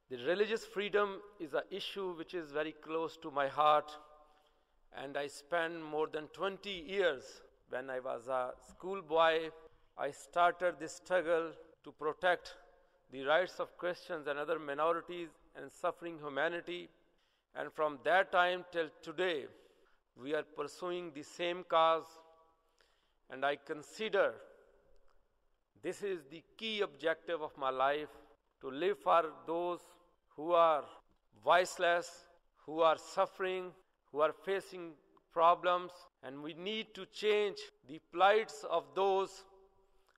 The religious freedom is an issue which is very close to my heart, and I spent more than 20 years. When I was a schoolboy, I started this struggle to protect the rights of Christians and other minorities and suffering humanity. And from that time till today, we are pursuing the same cause, and I consider this is the key objective of my life, to live for those who are voiceless, who are suffering, who are facing problems, and we need to change the plights of those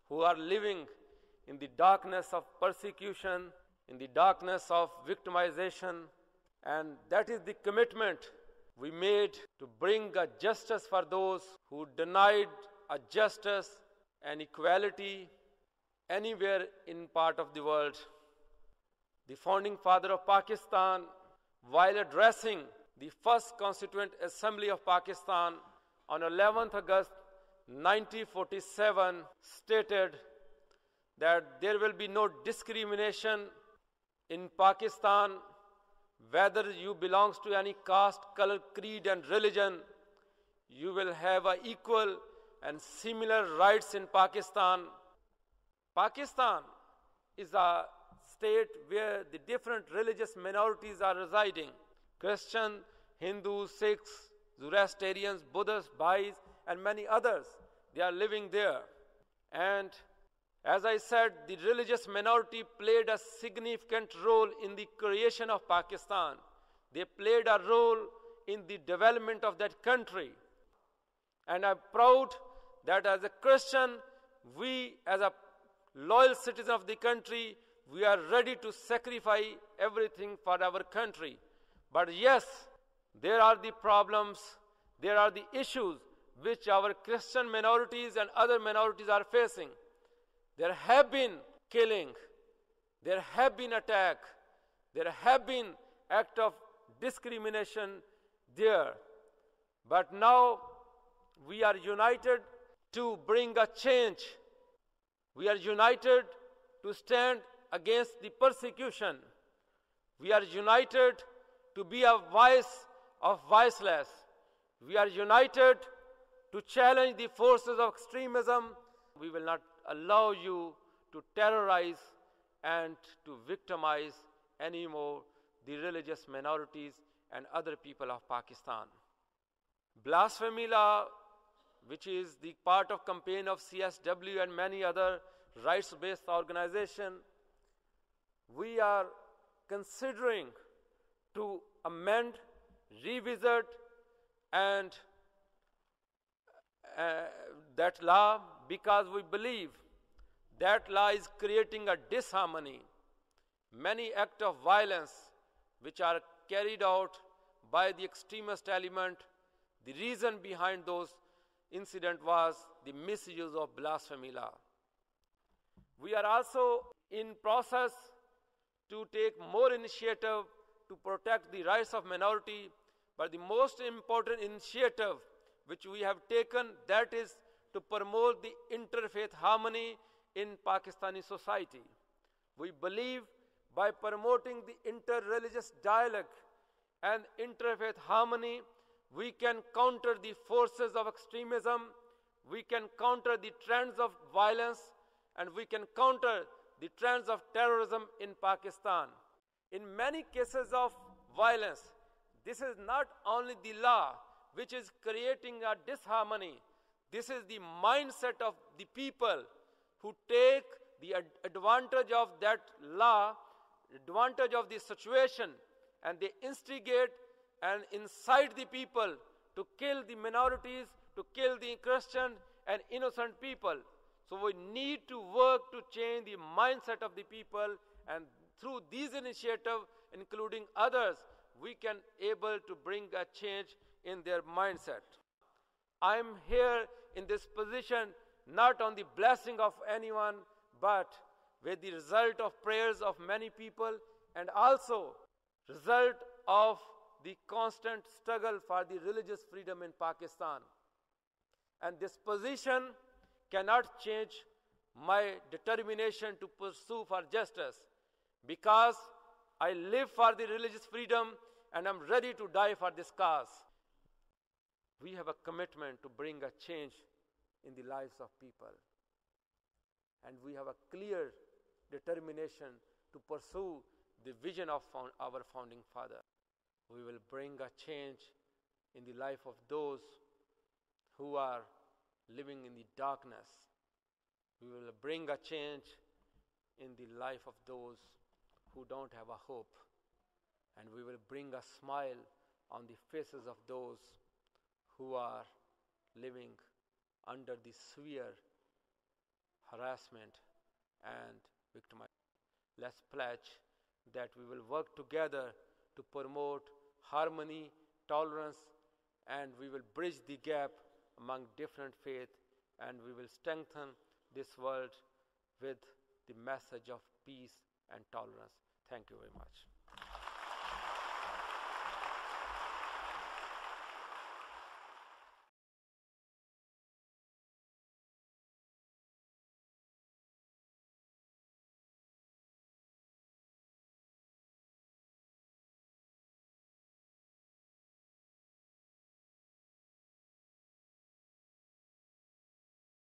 who are living in the darkness of persecution, in the darkness of victimization, and that is the commitment we made to bring a justice for those who denied a justice and equality anywhere in part of the world. The founding father of Pakistan, while addressing the first Constituent Assembly of Pakistan on 11th August 1947, stated that there will be no discrimination in Pakistan, whether you belong to any caste, color, creed and religion. You will have equal and similar rights in Pakistan. Pakistan is a state where the different religious minorities are residing. Christian, Hindus, Sikhs, Zoroastrians, Buddhists, Baha'is, and many others. They are living there. And as I said, the religious minority played a significant role in the creation of Pakistan. They played a role in the development of that country. And I'm proud that as a Christian, we as a loyal citizen of the country, we are ready to sacrifice everything for our country. But yes, there are the problems, there are the issues which our Christian minorities and other minorities are facing. There have been killing, there have been attack, there have been acts of discrimination there. But now we are united to bring a change. We are united to stand against the persecution. We are united to be a voice of voiceless. We are united to challenge the forces of extremism. We will not allow you to terrorize and to victimize anymore the religious minorities and other people of Pakistan. Blasphemy law, which is the part of campaign of CSW and many other rights-based organizations, we are considering to amend, revisit, and that law, because we believe that law is creating a disharmony. Many acts of violence which are carried out by the extremist element, the reason behind those incidents was the misuse of blasphemy law. We are also in process to take more initiative to protect the rights of minority, but the most important initiative which we have taken, that is to promote the interfaith harmony in Pakistani society. We believe by promoting the interreligious dialogue and interfaith harmony, we can counter the forces of extremism, we can counter the trends of violence, and we can counter the trends of terrorism in Pakistan. In many cases of violence, this is not only the law which is creating a disharmony, this is the mindset of the people who take the advantage of that law, advantage of the situation, and they instigate and incite the people to kill the minorities, to kill the Christian and innocent people. So we need to work to change the mindset of the people, and through these initiatives, including others, we can able to bring a change in their mindset. I am here in this position not on the blessing of anyone, but with the result of prayers of many people, and also result of the constant struggle for the religious freedom in Pakistan. And this position cannot change my determination to pursue for justice, because I live for the religious freedom, and I'm ready to die for this cause. We have a commitment to bring a change in the lives of people. And we have a clear determination to pursue the vision of our founding father. We will bring a change in the life of those who are living in the darkness. We will bring a change in the life of those who don't have a hope. And we will bring a smile on the faces of those who are living under the severe harassment and victimization. Let's pledge that we will work together to promote harmony, tolerance, and we will bridge the gap among different faiths, and we will strengthen this world with the message of peace and tolerance. Thank you very much.